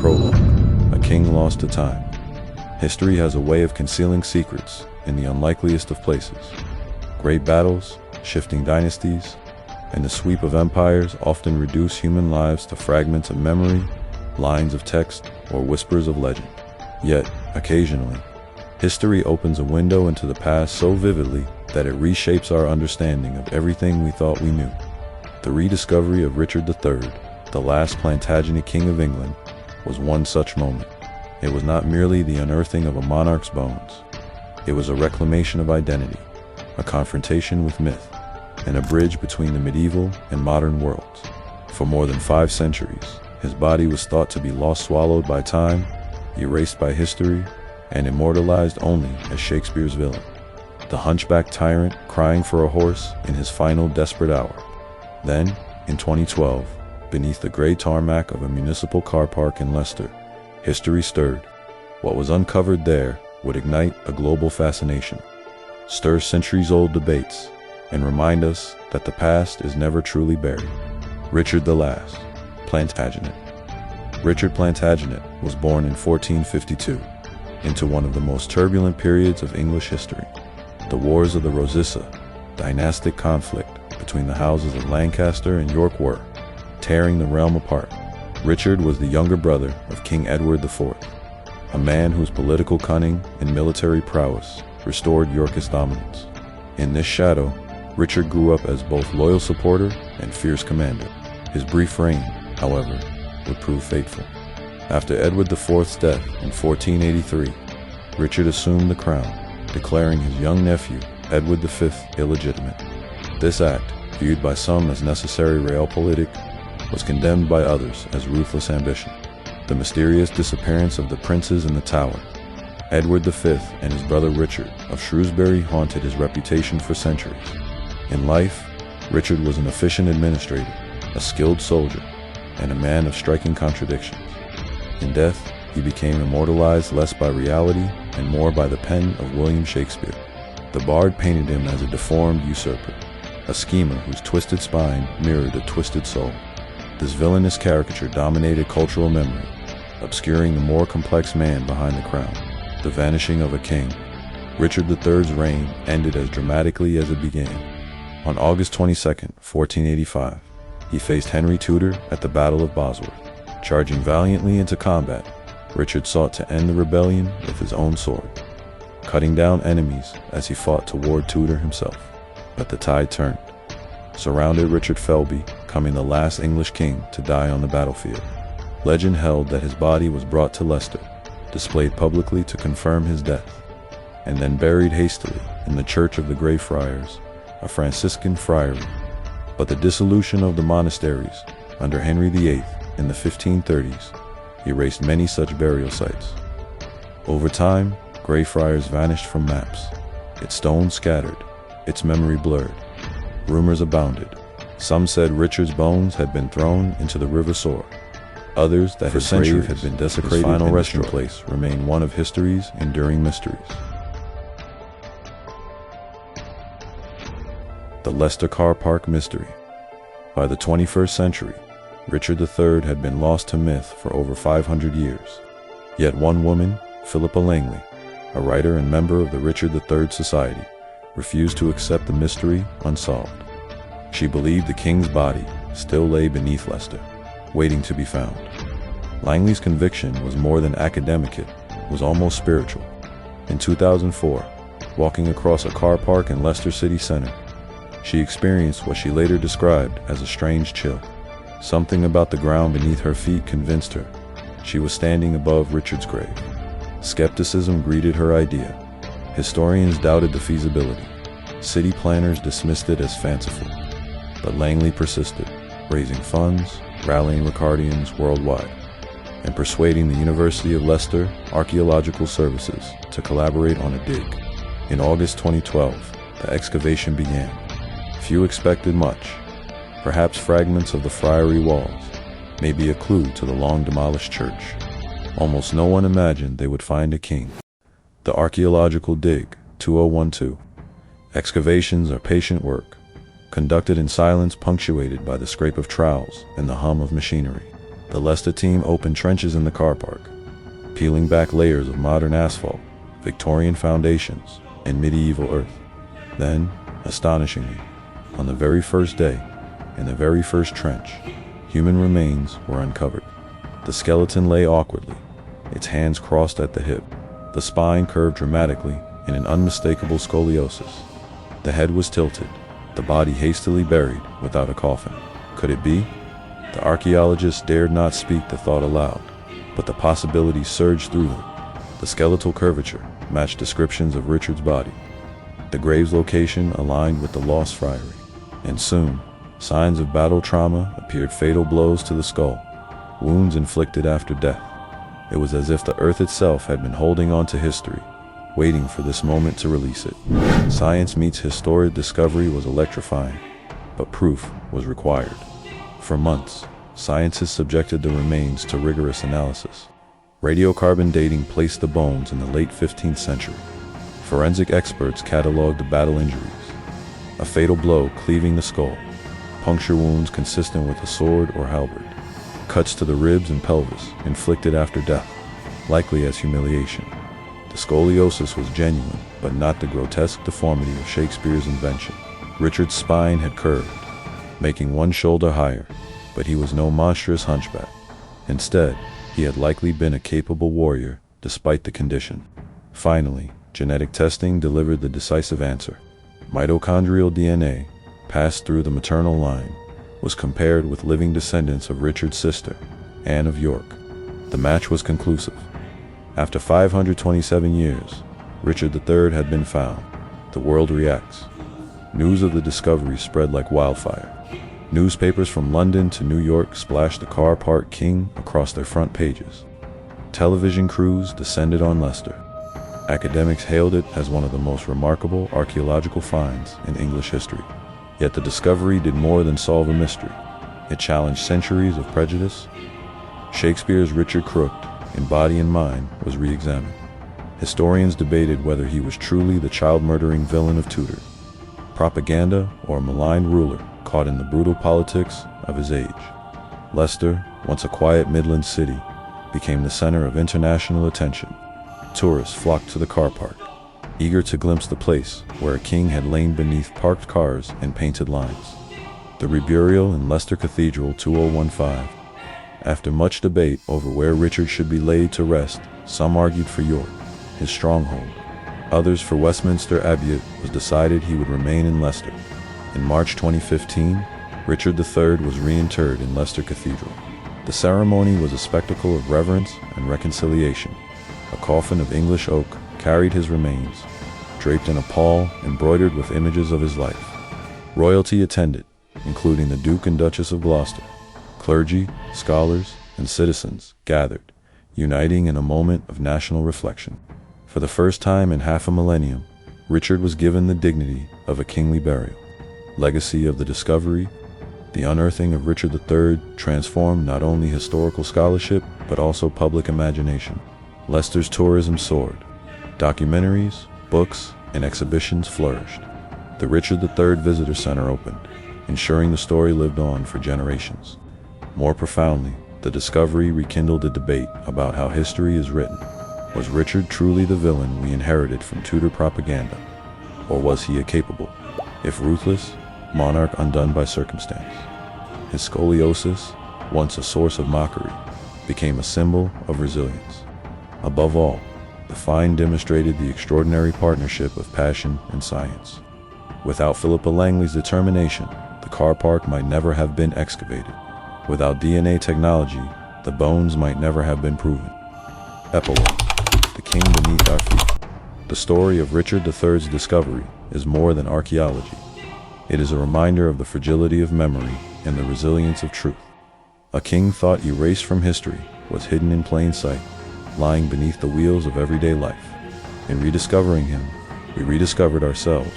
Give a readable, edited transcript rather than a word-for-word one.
Prologue: A King Lost to Time. History has a way of concealing secrets in the unlikeliest of places. Great battles, shifting dynasties, and the sweep of empires often reduce human lives to fragments of memory, lines of text, or whispers of legend. Yet, occasionally, history opens a window into the past so vividly that it reshapes our understanding of everything we thought we knew. The rediscovery of Richard III, the last Plantagenet King of England, was one such moment. It was not merely the unearthing of a monarch's bones. It was a reclamation of identity, a confrontation with myth, and a bridge between the medieval and modern worlds. For more than 5 centuries, his body was thought to be lost, swallowed by time, erased by history, and immortalized only as Shakespeare's villain, the hunchback tyrant crying for a horse in his final desperate hour. Then, in 2012, beneath the gray tarmac of a municipal car park in Leicester, history stirred. What was uncovered there would ignite a global fascination, stir centuries-old debates, and remind us that the past is never truly buried. Richard the Last, Plantagenet. Richard Plantagenet was born in 1452 into one of the most turbulent periods of English history. The Wars of the Rosicsa, dynastic conflict between the houses of Lancaster and York, were tearing the realm apart. Richard was the younger brother of King Edward IV, a man whose political cunning and military prowess restored Yorkist dominance. In this shadow, Richard grew up as both loyal supporter and fierce commander. His brief reign, however, would prove fateful. After Edward IV's death in 1483, Richard assumed the crown, declaring his young nephew, Edward V, illegitimate. This act, viewed by some as necessary realpolitik, was condemned by others as ruthless ambition. The mysterious disappearance of the princes in the Tower, Edward V and his brother Richard of Shrewsbury, haunted his reputation for centuries. In life, Richard was an efficient administrator, a skilled soldier, and a man of striking contradictions. In death, he became immortalized less by reality and more by the pen of William Shakespeare. The bard painted him as a deformed usurper, a schemer whose twisted spine mirrored a twisted soul. This villainous caricature dominated cultural memory, obscuring the more complex man behind the crown. The vanishing of a king, Richard III's reign ended as dramatically as it began. On August 22, 1485, he faced Henry Tudor at the Battle of Bosworth. Charging valiantly into combat, Richard sought to end the rebellion with his own sword, cutting down enemies as he fought to ward Tudor himself. But the tide turned. Surrounded, Richard fell, becoming the last English king to die on the battlefield. Legend held that his body was brought to Leicester, displayed publicly to confirm his death, and then buried hastily in the Church of the Grey Friars, a Franciscan friary. But the dissolution of the monasteries under Henry VIII in the 1530s erased many such burial sites. Over time, Grey Friars vanished from maps, its stones scattered, its memory blurred. Rumors abounded. Some said Richard's bones had been thrown into the River Soar. Others that his grave had been desecrated. His final resting place remained one of history's enduring mysteries. The Leicester Car Park Mystery. By the 21st century, Richard III had been lost to myth for over 500 years. Yet one woman, Philippa Langley, a writer and member of the Richard III Society, refused to accept the mystery unsolved. She believed the king's body still lay beneath Leicester, waiting to be found. Langley's conviction was more than academic, it was almost spiritual. In 2004, walking across a car park in Leicester city center, she experienced what she later described as a strange chill. Something about the ground beneath her feet convinced her she was standing above Richard's grave. Skepticism greeted her idea. Historians doubted the feasibility. City planners dismissed it as fanciful. But Langley persisted, raising funds, rallying Ricardians worldwide, and persuading the University of Leicester Archaeological Services to collaborate on a dig. In August 2012, the excavation began. Few expected much. Perhaps fragments of the friary walls, maybe a clue to the long-demolished church. Almost no one imagined they would find a king. The Archaeological Dig 2012. Excavations are patient work, conducted in silence punctuated by the scrape of trowels and the hum of machinery. The Leicester team opened trenches in the car park, peeling back layers of modern asphalt, Victorian foundations, and medieval earth. Then, astonishingly, on the very first day, in the very first trench, human remains were uncovered. The skeleton lay awkwardly, its hands crossed at the hip, the spine curved dramatically in an unmistakable scoliosis. The head was tilted, the body hastily buried without a coffin. Could it be? The archaeologists dared not speak the thought aloud, but the possibilities surged through them. The skeletal curvature matched descriptions of Richard's body. The grave's location aligned with the lost friary, and soon, signs of battle trauma appeared: fatal blows to the skull, wounds inflicted after death. It was as if the earth itself had been holding on to history, waiting for this moment to release it. Science meets historic discovery was electrifying, but proof was required. For months, scientists subjected the remains to rigorous analysis. Radiocarbon dating placed the bones in the late 15th century. Forensic experts cataloged the battle injuries: a fatal blow cleaving the skull, puncture wounds consistent with a sword or halberd, cuts to the ribs and pelvis inflicted after death, likely as humiliation. The scoliosis was genuine, but not the grotesque deformity of Shakespeare's invention. Richard's spine had curved, making one shoulder higher, but he was no monstrous hunchback. Instead, he had likely been a capable warrior, despite the condition. Finally, genetic testing delivered the decisive answer. Mitochondrial DNA, passed through the maternal line, was compared with living descendants of Richard's sister, Anne of York. The match was conclusive. After 527 years, Richard III had been found. The world reacts. News of the discovery spread like wildfire. Newspapers from London to New York splashed the car park king across their front pages. Television crews descended on Leicester. Academics hailed it as one of the most remarkable archaeological finds in English history. Yet the discovery did more than solve a mystery. It challenged centuries of prejudice. Shakespeare's Richard Crooked, in body and mind, was re-examined. Historians debated whether he was truly the child-murdering villain of Tudor, propaganda, or a maligned ruler caught in the brutal politics of his age. Leicester, once a quiet Midland city, became the center of international attention. Tourists flocked to the car park, eager to glimpse the place where a king had lain beneath parked cars and painted lines. The reburial in Leicester Cathedral 2015. After much debate over where Richard should be laid to rest, some argued for York, his stronghold. Others for Westminster Abbey. Was decided he would remain in Leicester. In March 2015, Richard III was reinterred in Leicester Cathedral. The ceremony was a spectacle of reverence and reconciliation. A coffin of English oak carried his remains, draped in a pall embroidered with images of his life. Royalty attended, including the Duke and Duchess of Gloucester. Clergy, scholars, and citizens gathered, uniting in a moment of national reflection. For the first time in half a millennium, Richard was given the dignity of a kingly burial. Legacy of the discovery. The unearthing of Richard III transformed not only historical scholarship, but also public imagination. Leicester's tourism soared. Documentaries, books, and exhibitions flourished. The Richard III Visitor Center opened, ensuring the story lived on for generations. More profoundly, the discovery rekindled a debate about how history is written. Was Richard truly the villain we inherited from Tudor propaganda? Or was he a capable, if ruthless, monarch undone by circumstance? His scoliosis, once a source of mockery, became a symbol of resilience. Above all, the find demonstrated the extraordinary partnership of passion and science. Without Philippa Langley's determination, the car park might never have been excavated. Without DNA technology, the bones might never have been proven. Epilogue: The King Beneath Our Feet. The story of Richard III's discovery is more than archaeology. It is a reminder of the fragility of memory and the resilience of truth. A king thought erased from history was hidden in plain sight, lying beneath the wheels of everyday life. In rediscovering him, we rediscovered ourselves,